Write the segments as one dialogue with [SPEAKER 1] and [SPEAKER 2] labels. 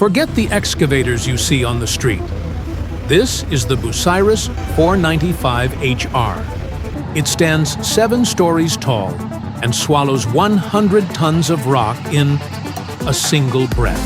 [SPEAKER 1] Forget the excavators you see on the street. This is the Bucyrus 495HR. It stands 7 stories tall and swallows 100 tons of rock in a single breath.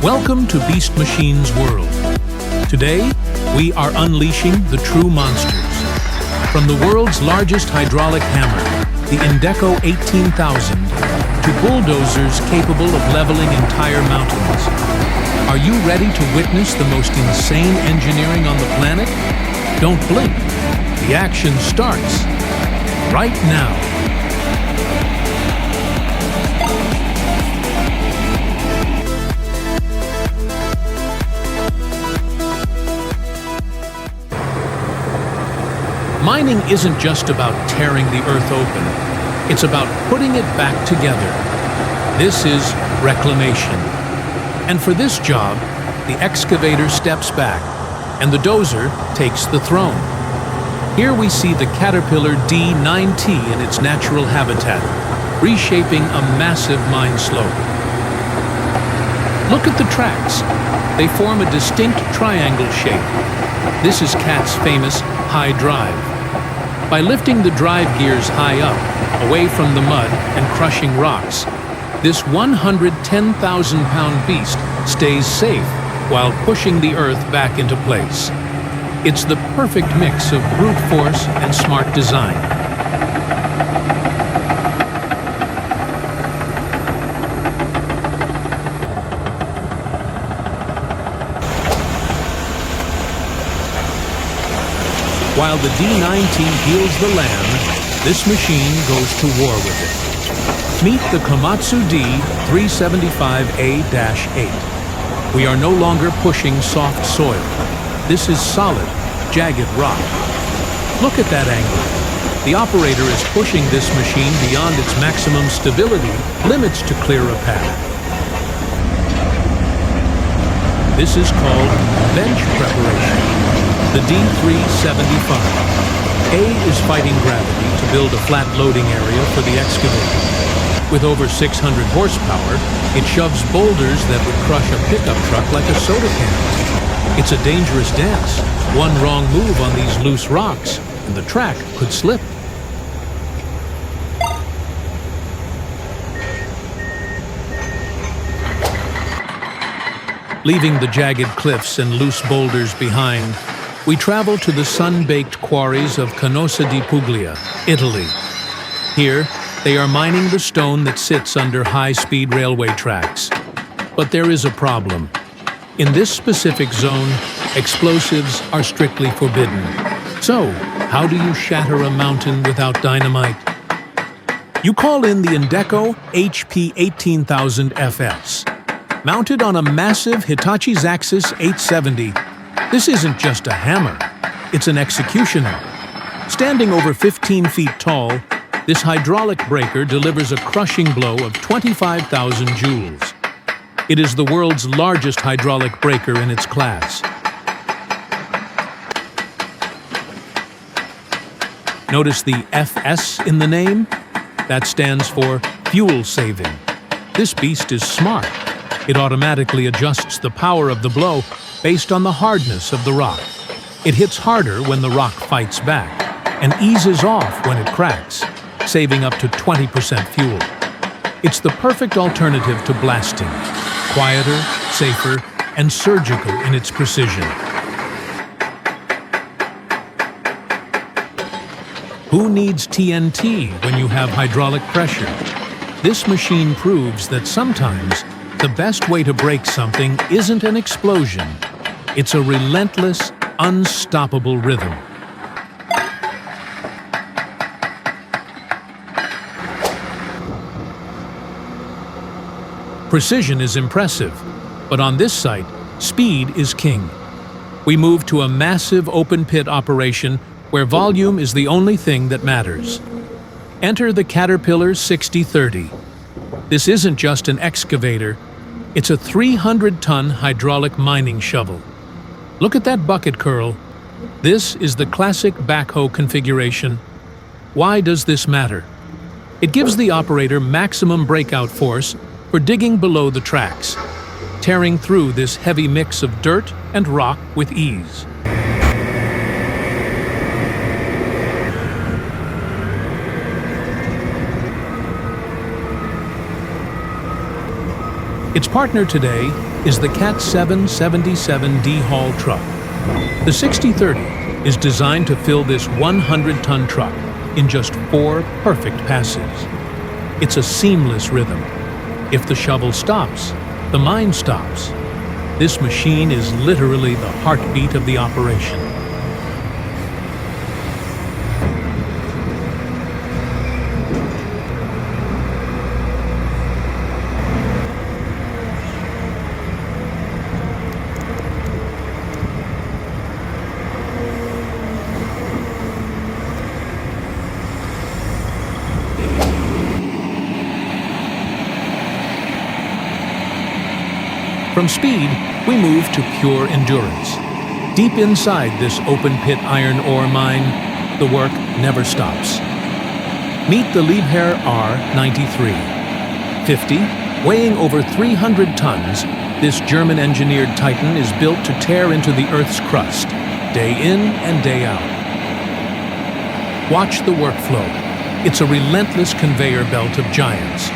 [SPEAKER 1] Welcome to Beast Machine's world. Today, we are unleashing the true monsters. From the world's largest hydraulic hammer, the Indeco 18000, to bulldozers capable of leveling entire mountains. Are you ready to witness the most insane engineering on the planet? Don't blink. The action starts right now. Mining isn't just about tearing the earth open. It's about putting it back together. This is reclamation. And for this job, the excavator steps back, and the dozer takes the throne. Here we see the Caterpillar D9T in its natural habitat, reshaping a massive mine slope. Look at the tracks. They form a distinct triangle shape. This is Cat's famous high drive. By lifting the drive gears high up, away from the mud and crushing rocks, this 110,000-pound beast stays safe while pushing the earth back into place. It's the perfect mix of brute force and smart design. While the D9T heals the land, this machine goes to war with it. Meet the Komatsu-Demag H285S. We are no longer pushing soft soil. This is solid, jagged rock. Look at that angle. The operator is pushing this machine beyond its maximum stability limits to clear a path. This is called bench preparation. The D375. A is fighting gravity to build a flat loading area for the excavator. With over 600 horsepower, it shoves boulders that would crush a pickup truck like a soda can. It's a dangerous dance. One wrong move on these loose rocks, and the track could slip. Leaving the jagged cliffs and loose boulders behind, we travel to the sun-baked quarries of Canosa di Puglia, Italy. Here, they are mining the stone that sits under high-speed railway tracks. But there is a problem. In this specific zone, explosives are strictly forbidden. So, how do you shatter a mountain without dynamite? You call in the Indeco HP 18000S. Mounted on a massive Hitachi Zaxxas 870, this isn't just a hammer, it's an executioner. Standing over 15 feet tall, this hydraulic breaker delivers a crushing blow of 25,000 joules. It is the world's largest hydraulic breaker in its class. Notice the FS in the name? That stands for fuel saving. This beast is smart. It automatically adjusts the power of the blow based on the hardness of the rock. It hits harder when the rock fights back and eases off when it cracks, saving up to 20% fuel. It's the perfect alternative to blasting, quieter, safer, and surgical in its precision. Who needs TNT when you have hydraulic pressure? This machine proves that sometimes the best way to break something isn't an explosion. It's a relentless, unstoppable rhythm. Precision is impressive, but on this site, speed is king. We move to a massive open-pit operation where volume is the only thing that matters. Enter the Caterpillar 6030. This isn't just an excavator, it's a 300-ton hydraulic mining shovel. Look at that bucket curl. This is the classic backhoe configuration. Why does this matter? It gives the operator maximum breakout force for digging below the tracks, tearing through this heavy mix of dirt and rock with ease. Its partner today is the Cat 777D haul truck. The 6030 is designed to fill this 100-ton truck in just 4 perfect passes. It's a seamless rhythm. If the shovel stops, the mine stops. This machine is literally the heartbeat of the operation. From speed, we move to pure endurance. Deep inside this open-pit iron ore mine, the work never stops. Meet the Liebherr R 9350, weighing over 300 tons. This German-engineered titan is built to tear into the Earth's crust, day in and day out. Watch the workflow. It's a relentless conveyor belt of giants.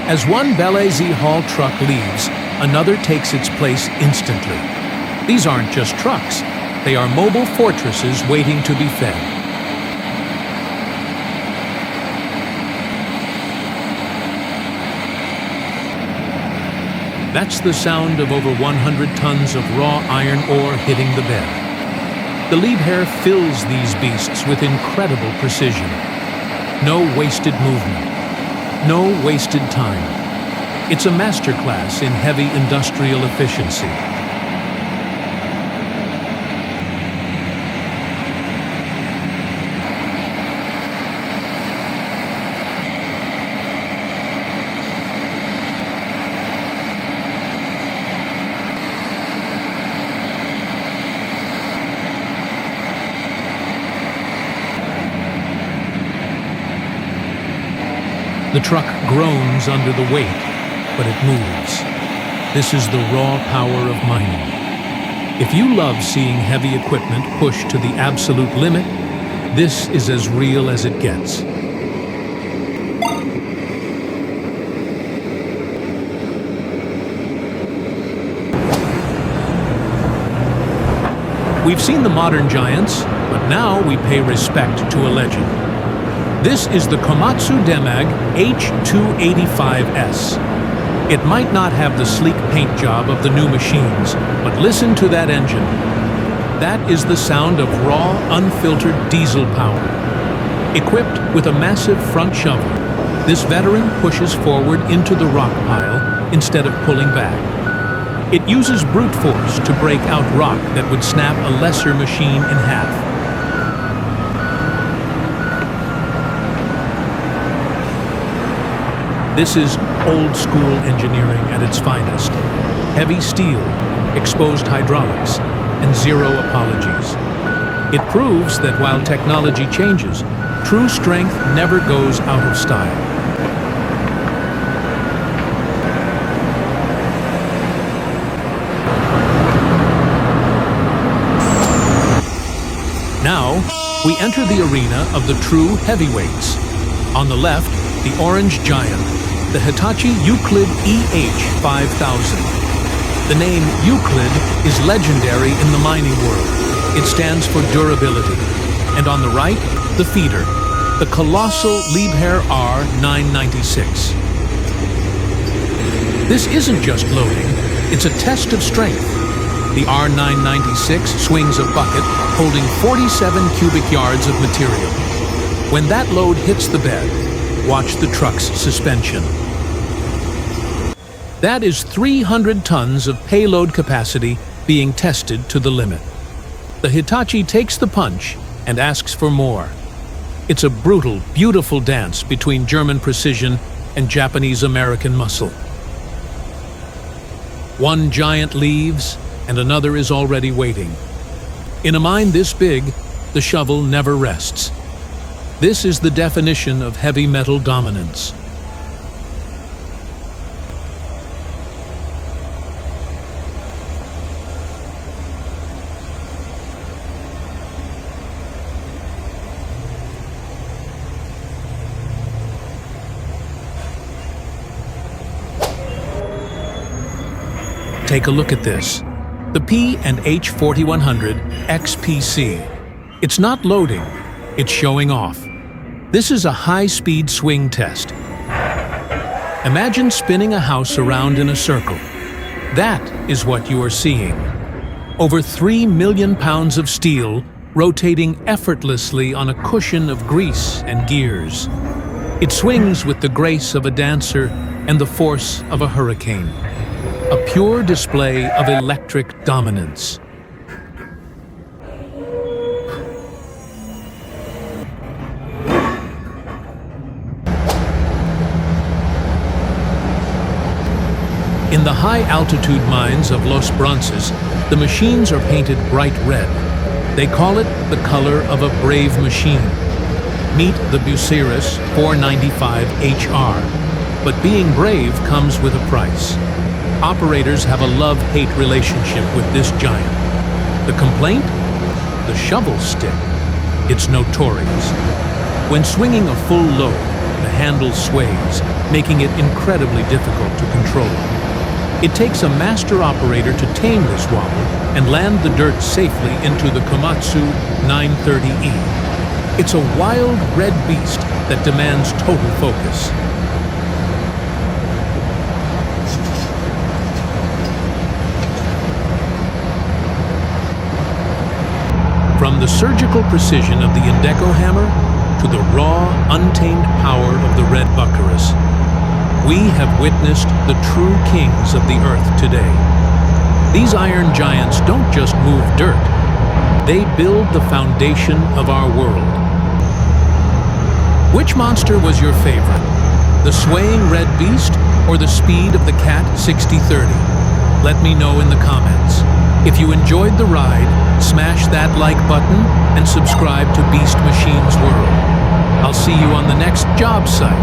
[SPEAKER 1] As one BelAZ haul truck leaves, another takes its place instantly. These aren't just trucks. They are mobile fortresses waiting to be fed. That's the sound of over 100 tons of raw iron ore hitting the bed. The Liebherr fills these beasts with incredible precision. No wasted movement. No wasted time. It's a masterclass in heavy industrial efficiency. The truck groans under the weight, but it moves. This is the raw power of mining. If you love seeing heavy equipment pushed to the absolute limit, this is as real as it gets. We've seen the modern giants, but now we pay respect to a legend. This is the Komatsu-Demag H285S. It might not have the sleek paint job of the new machines, but listen to that engine. That is the sound of raw, unfiltered diesel power. Equipped with a massive front shovel, this veteran pushes forward into the rock pile instead of pulling back. It uses brute force to break out rock that would snap a lesser machine in half. This is old-school engineering at its finest. Heavy steel, exposed hydraulics, and zero apologies. It proves that while technology changes, true strength never goes out of style. Now, we enter the arena of the true heavyweights. On the left, the orange giant, the Hitachi Euclid EH5000. The name Euclid is legendary in the mining world. It stands for durability. And on the right, the feeder, the colossal Liebherr R 996. This isn't just loading, it's a test of strength. The R996 swings a bucket holding 47 cubic yards of material. When that load hits the bed, watch the truck's suspension. That is 300 tons of payload capacity being tested to the limit. The Hitachi takes the punch and asks for more. It's a brutal, beautiful dance between German precision and Japanese-American muscle. One giant leaves, and another is already waiting. In a mine this big, the shovel never rests. This is the definition of heavy metal dominance. Take a look at this. The P&H 4100 XPC. It's not loading, it's showing off. This is a high-speed swing test. Imagine spinning a house around in a circle. That is what you are seeing. Over 3 million pounds of steel rotating effortlessly on a cushion of grease and gears. It swings with the grace of a dancer and the force of a hurricane. A pure display of electric dominance. In the high-altitude mines of Los Bronces, the machines are painted bright red. They call it the color of a brave machine. Meet the Bucyrus 495HR. But being brave comes with a price. Operators have a love-hate relationship with this giant. The complaint? The shovel stick. It's notorious. When swinging a full load, the handle sways, making it incredibly difficult to control. It takes a master operator to tame this wobble and land the dirt safely into the Komatsu-930E. It's a wild red beast that demands total focus. From the surgical precision of the Indeco hammer to the raw, untamed power of the red Bucyrus, we have witnessed the true kings of the earth today. These iron giants don't just move dirt, they build the foundation of our world. Which monster was your favorite? The swaying red beast or the speed of the Cat 6030? Let me know in the comments. If you enjoyed the ride, smash that like button and subscribe to Beast Machine's World. I'll see you on the next job site.